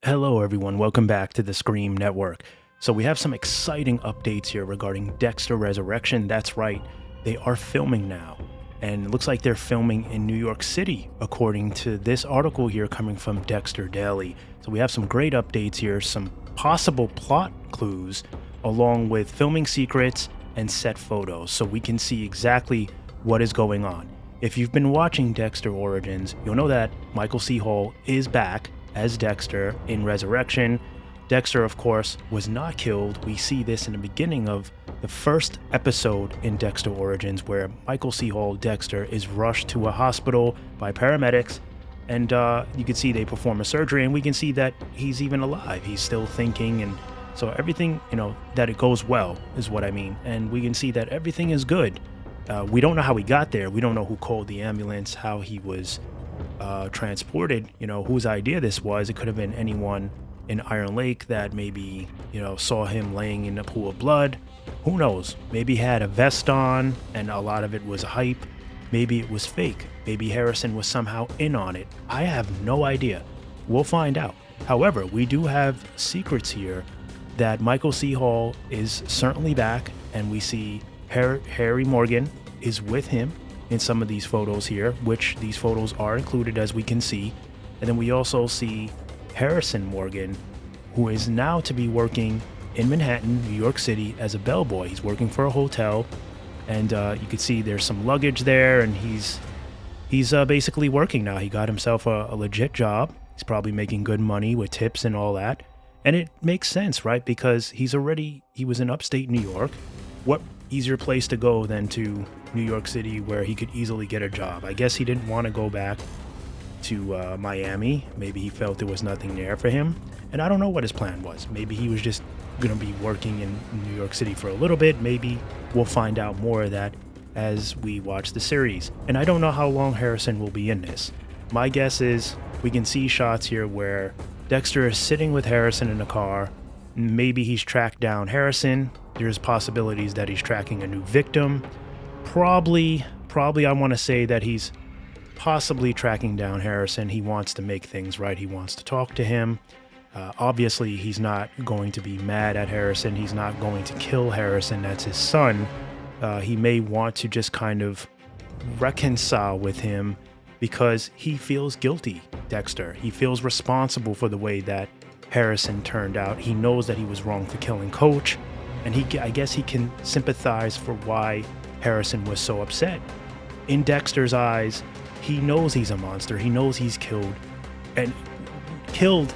Hello, everyone. Welcome back to the Scream Network. So, we have some exciting updates here regarding Dexter Resurrection. That's right, they are filming now. And it looks like they're filming in New York City, according to this article here coming from Dexter Daily. So, we have some great updates here, some possible plot clues, along with filming secrets and set photos, so we can see exactly what is going on. If you've been watching Dexter Origins, you'll know that Michael C. Hall is back as Dexter in Resurrection. Dexter, of course, was not killed. We see this in the beginning of the first episode in Dexter Origins, where Michael C. Hall, Dexter, is rushed to a hospital by paramedics, and you can see they perform a surgery, and we can see that he's even alive. He's still thinking, and so everything, that it goes well is what I mean. And we can see that everything is good. We don't know how he got there. We don't know who called the ambulance, how he was transported, whose idea this was. It could have been anyone in Iron Lake that maybe, saw him laying in a pool of blood. Who knows? Maybe he had a vest on and a lot of it was hype. Maybe it was fake. Maybe Harrison was somehow in on it. I have no idea. We'll find out. However, we do have secrets here that Michael C. Hall is certainly back, and we see Harry Morgan is with him in some of these photos here, which these photos are included, as we can see. And then we also see Harrison Morgan, who is now to be working in Manhattan, New York City, as a bellboy. He's working for a hotel, and you can see there's some luggage there, and he's basically working now. He got himself a legit job. He's probably making good money with tips and all that. And it makes sense, right? Because he was in upstate New York. What easier place to go than to New York City, where he could easily get a job? I guess he didn't want to go back to Miami. Maybe he felt there was nothing there for him. And I don't know what his plan was. Maybe he was just going to be working in New York City for a little bit. Maybe we'll find out more of that as we watch the series. And I don't know how long Harrison will be in this. My guess is we can see shots here where Dexter is sitting with Harrison in a car. Maybe he's tracked down Harrison. There's possibilities that he's tracking a new victim. Probably I want to say that he's possibly tracking down Harrison. He wants to make things right. He wants to talk to him. Obviously, he's not going to be mad at Harrison. He's not going to kill Harrison. That's his son. He may want to just kind of reconcile with him because he feels guilty, Dexter. He feels responsible for the way that Harrison turned out. He knows that he was wrong for killing Coach, and I guess he can sympathize for why Harrison was so upset. In Dexter's eyes, he knows he's a monster. He knows he's killed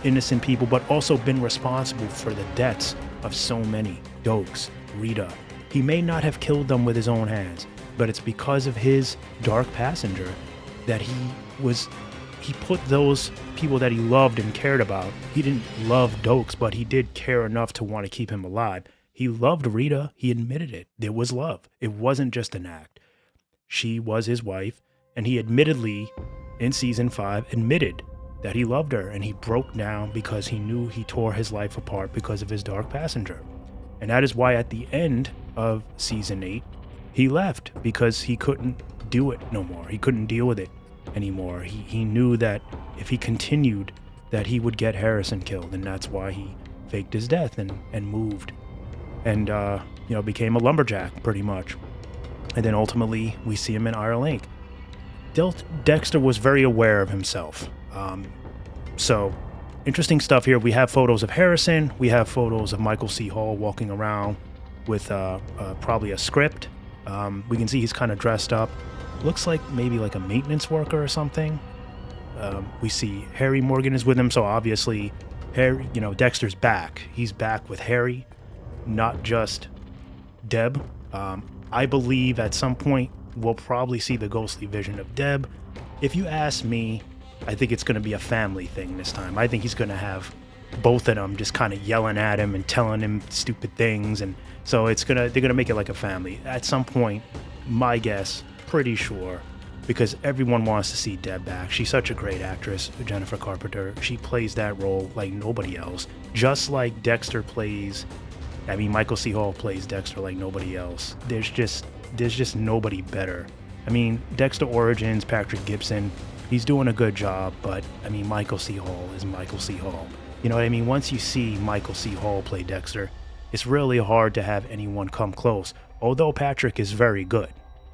innocent people, but also been responsible for the deaths of so many. Dokes, Rita. He may not have killed them with his own hands, but it's because of his dark passenger that he put those people that he loved and cared about. He didn't love Dokes, but he did care enough to want to keep him alive. He loved Rita. He admitted it. There was love. It wasn't just an act. She was his wife, and he admittedly, in season 5, admitted that he loved her, and he broke down because he knew he tore his life apart because of his dark passenger. And that is why at the end of season 8, he left, because he couldn't do it no more. He couldn't deal with it anymore. He knew that if he continued, that he would get Harrison killed, and that's why he faked his death and moved and became a lumberjack pretty much. And then ultimately we see him in Iron Lake. Dexter was very aware of himself. So interesting stuff here. We have photos of Harrison. We have photos of Michael C. Hall walking around with probably a script. We can see he's kind of dressed up. Looks like maybe like a maintenance worker or something. We see Harry Morgan is with him, so obviously Harry, Dexter's back. He's back with Harry, not just Deb. I believe at some point we'll probably see the ghostly vision of Deb. If you ask me, I think it's going to be a family thing this time. I think he's going to have both of them just kind of yelling at him and telling him stupid things, and so they're gonna make it like a family at some point. My guess, pretty sure, because everyone wants to see Deb back. She's such a great actress, Jennifer Carpenter. She plays that role like nobody else. Just like Dexter plays, Michael C. Hall plays Dexter like nobody else. There's just nobody better. Dexter Origins, Patrick Gibson, he's doing a good job, but Michael C. Hall is Michael C. Hall. You know what I mean? Once you see Michael C. Hall play Dexter, it's really hard to have anyone come close, although Patrick is very good.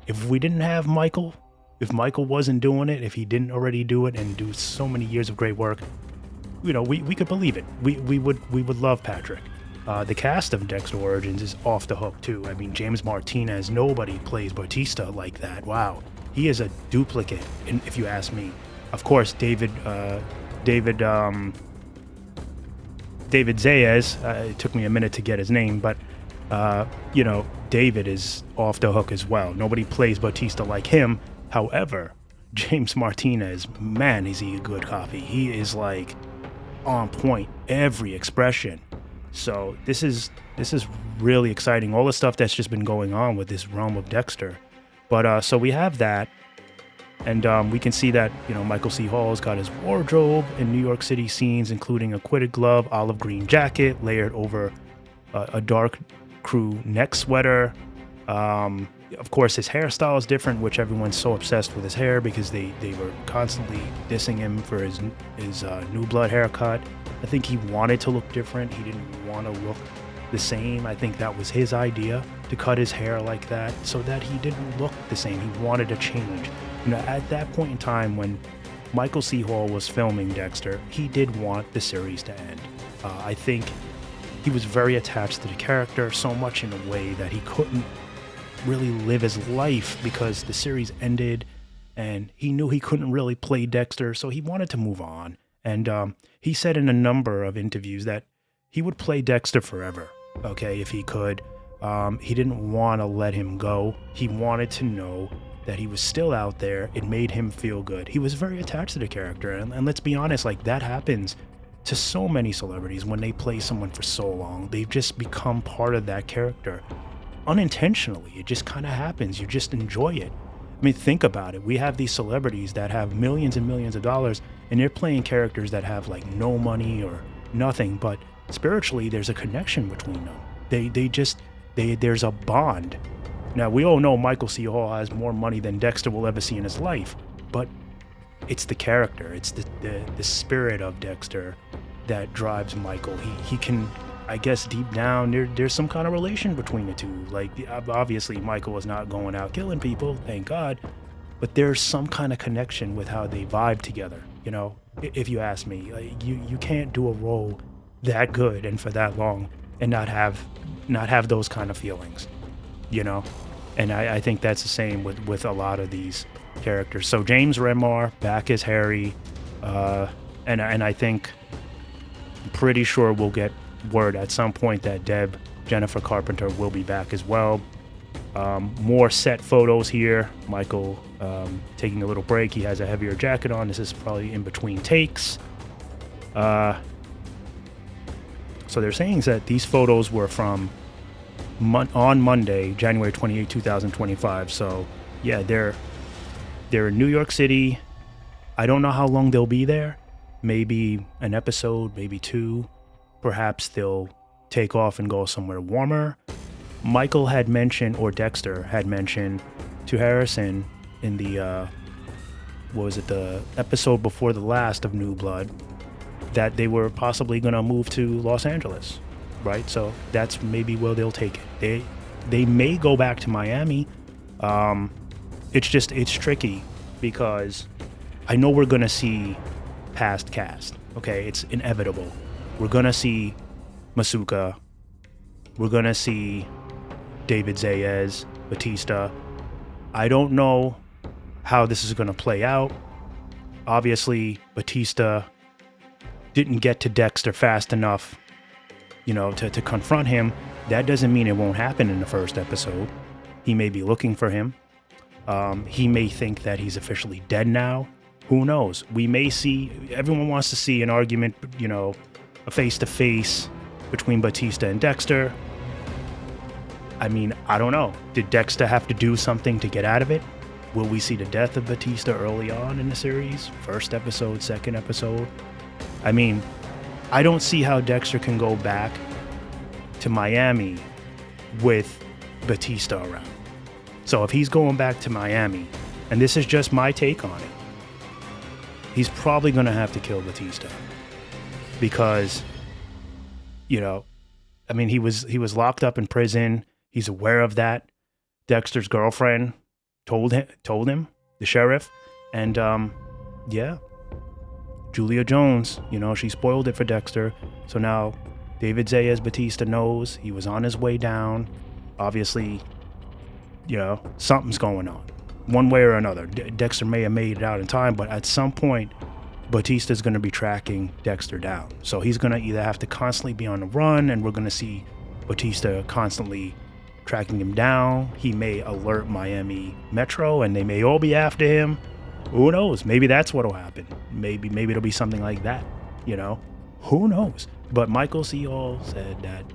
If we didn't have Michael, if Michael wasn't doing it, if he didn't already do it and do so many years of great work, you know, we could believe it. We would love Patrick. The cast of Dexter Origins is off the hook too. I mean, James Martinez, nobody plays Batista like that. Wow, he is a duplicate, if you ask me. Of course, David Zayas. It took me a minute to get his name, but you know, David is off the hook as well. Nobody plays Batista like him. However, James Martinez, man, is he a good copy. He is like on point, every expression. So this is really exciting. All the stuff that's just been going on with this realm of Dexter. But so we have that. And we can see that, you know, Michael C. Hall's got his wardrobe in New York City scenes, including a quitted glove, olive green jacket layered over a dark crew neck sweater. Of course, his hairstyle is different, which everyone's so obsessed with his hair because they were constantly dissing him for his New Blood haircut. I think he wanted to look different. He didn't want to look the same. I think that was his idea, to cut his hair like that so that he didn't look the same. He wanted a change. You know, at that point in time when Michael C. Hall was filming Dexter, he did want the series to end. I think he was very attached to the character, so much in a way that he couldn't really live his life because the series ended and he knew he couldn't really play Dexter, so he wanted to move on. And he said in a number of interviews that he would play Dexter forever, okay, if he could. He didn't want to let him go. He wanted to know that he was still out there. It made him feel good. He was very attached to the character. And let's be honest, like, that happens to so many celebrities when they play someone for so long. They've just become part of that character unintentionally. It just kind of happens. You just enjoy it. I mean, think about it. We have these celebrities that have millions and millions of dollars, and they're playing characters that have like no money or nothing, but spiritually there's a connection between them. There's a bond. Now, we all know Michael C. Hall has more money than Dexter will ever see in his life, but it's the character, it's the spirit of Dexter that drives Michael. He can, I guess, deep down, there's some kind of relation between the two. Like, obviously, Michael is not going out killing people, thank God, but there's some kind of connection with how they vibe together, you know, if you ask me. Like, you can't do a role that good and for that long and not have those kind of feelings, you know? And I think that's the same with a lot of these characters. So James Remar back as Harry, and I think, I'm pretty sure we'll get word at some point that Jennifer Carpenter will be back as well. More set photos here. Michael taking a little break. He has a heavier jacket on. This is probably in between takes. So they're saying that these photos were from on Monday, January 28, 2025. So yeah, they're in New York City. I don't know how long they'll be there. Maybe an episode, maybe two. Perhaps they'll take off and go somewhere warmer. Michael had mentioned, or Dexter had mentioned to Harrison in the the episode before the last of New Blood, that they were possibly going to move to Los Angeles, right? So that's maybe where they'll take it. They may go back to Miami. It's tricky because I know we're going to see past cast. Okay, it's inevitable. We're going to see Masuka. We're going to see David Zayas, Batista. I don't know how this is going to play out. Obviously, Batista didn't get to Dexter fast enough, you know, to confront him. That doesn't mean it won't happen in the first episode. He may be looking for him. He may think that he's officially dead now. Who knows? We may see, everyone wants to see an argument, you know, a face-to-face between Batista and Dexter. I mean, I don't know. Did Dexter have to do something to get out of it? Will we see the death of Batista early on in the series? First episode, second episode? I mean, I don't see how Dexter can go back to Miami with Batista around. So if he's going back to Miami, and this is just my take on it, he's probably going to have to kill Batista. because, you know, I mean, he was locked up in prison. He's aware of that. Dexter's girlfriend told him, the sheriff, and yeah, Julia Jones, she spoiled it for Dexter. So now David Zayas Batista knows he was on his way down. Obviously, something's going on, one way or another. Dexter may have made it out in time, but at some point, Batista's going to be tracking Dexter down. So he's going to either have to constantly be on the run, and we're going to see Batista constantly tracking him down. He may alert Miami Metro, and they may all be after him. Who knows? Maybe that's what'll happen. Maybe it'll be something like that. Who knows? But Michael C. Hall said that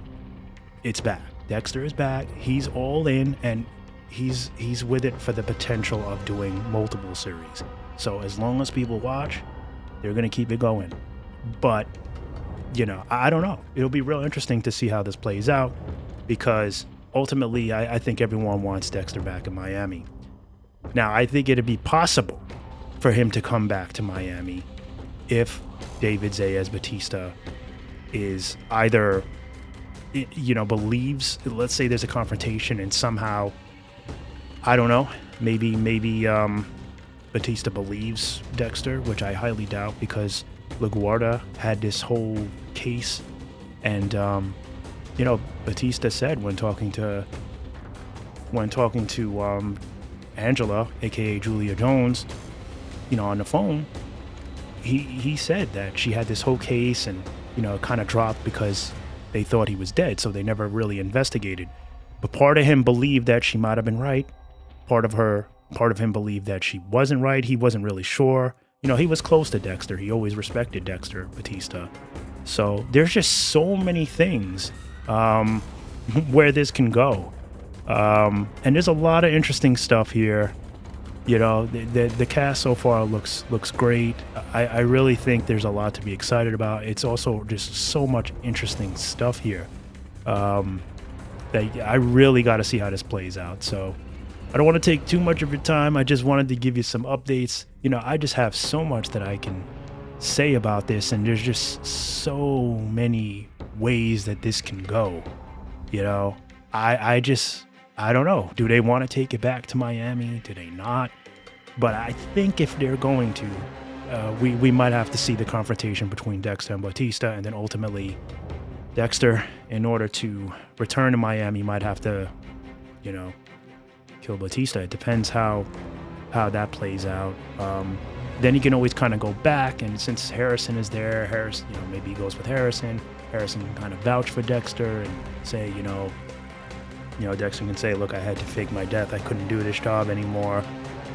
it's back. Dexter is back. He's all in, and he's with it for the potential of doing multiple series. So as long as people watch, they're going to keep it going. But, I don't know. It'll be real interesting to see how this plays out, because ultimately, I think everyone wants Dexter back in Miami. Now, I think it'd be possible for him to come back to Miami if David Zayas Batista is either, believes, let's say there's a confrontation and somehow, I don't know, maybe Batista believes Dexter, which I highly doubt, because LaGuardia had this whole case, and Batista said when talking to Angela, aka Julia Jones, on the phone, he said that she had this whole case, and it kind of dropped because they thought he was dead, so they never really investigated. But part of him believed that she might have been right. Part of him believed that she wasn't right. He wasn't really sure. He was close to Dexter. He always respected Dexter Batista. So there's just so many things where this can go. And there's a lot of interesting stuff here. The cast so far looks great. I really think there's a lot to be excited about. It's also just so much interesting stuff here that I really got to see how this plays out. So I don't want to take too much of your time. I just wanted to give you some updates. I just have so much that I can say about this, and there's just so many ways that this can go. I don't know. Do they want to take it back to Miami? Do they not? But I think if they're going to, we might have to see the confrontation between Dexter and Batista, and then ultimately Dexter, in order to return to Miami, might have to, kill Batista. It depends how that plays out. Then he can always kind of go back, and since Harrison is there, maybe he goes with Harrison. Harrison can kind of vouch for Dexter and say, Dexter can say, look, I had to fake my death. I couldn't do this job anymore.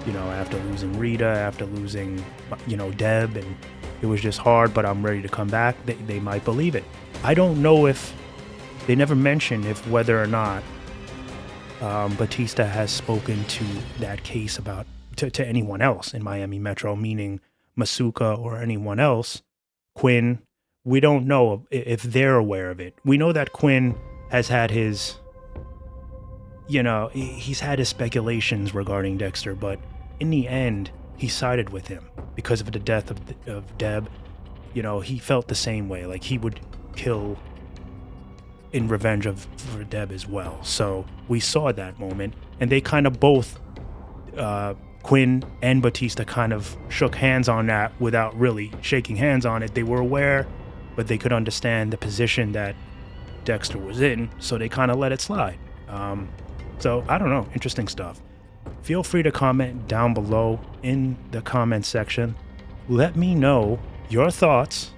After losing Rita, after losing, Deb, and it was just hard, but I'm ready to come back. They might believe it. I don't know if they never mentioned whether or not Batista has spoken to that case about to anyone else in Miami Metro, meaning Masuka or anyone else. Quinn, we don't know if they're aware of it. We know that Quinn has had his, he's had his speculations regarding Dexter, but in the end, he sided with him because of the death of Deb. He felt the same way, like he would kill in revenge for Deb as well. So we saw that moment, and they kind of both, Quinn and Batista, kind of shook hands on that without really shaking hands on it. They were aware, but they could understand the position that Dexter was in, so they kind of let it slide. So I don't know, interesting stuff. Feel free to comment down below in the comment section. Let me know your thoughts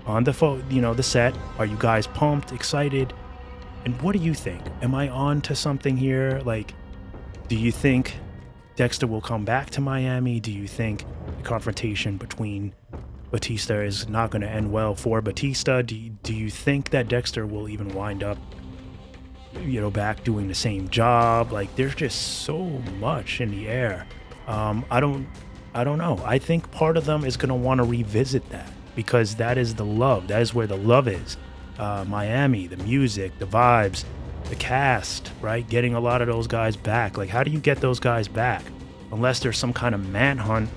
on the set. Are you guys pumped, excited? And what do you think? Am I on to something here? Like, do you think Dexter will come back to Miami? Do you think the confrontation between Batista is not going to end well for Batista? Do you think that Dexter will even wind up, back doing the same job? Like, there's just so much in the air. I don't know. I think part of them is going to want to revisit that, because that is the love. That is where the love is. Miami, the music, the vibes, the cast, right? Getting a lot of those guys back. Like, how do you get those guys back? Unless there's some kind of manhunt,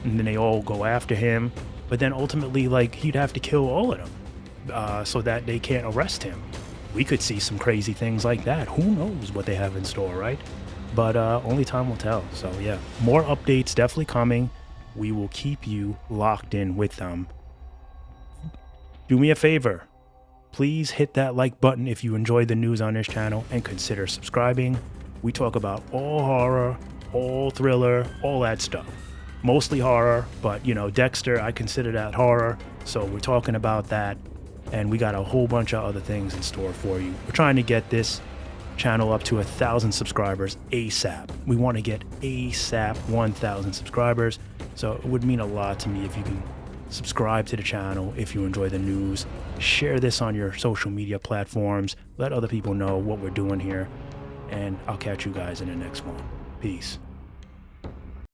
and then they all go after him. But then ultimately, like, he'd have to kill all of them. so that they can't arrest him. We could see some crazy things like that. Who knows what they have in store, right? But only time will tell. So yeah, more updates definitely coming. We will keep you locked in with them. Do me a favor. Please hit that like button if you enjoy the news on this channel, and consider subscribing. We talk about all horror, all thriller, all that stuff. Mostly horror, but you know, Dexter, I consider that horror. So we're talking about that, and we got a whole bunch of other things in store for you. We're trying to get this channel up to 1,000 subscribers ASAP. We want to get ASAP 1,000 subscribers. So it would mean a lot to me if you can subscribe to the channel if you enjoy the news. Share this on your social media platforms. Let other people know what we're doing here. And I'll catch you guys in the next one. Peace.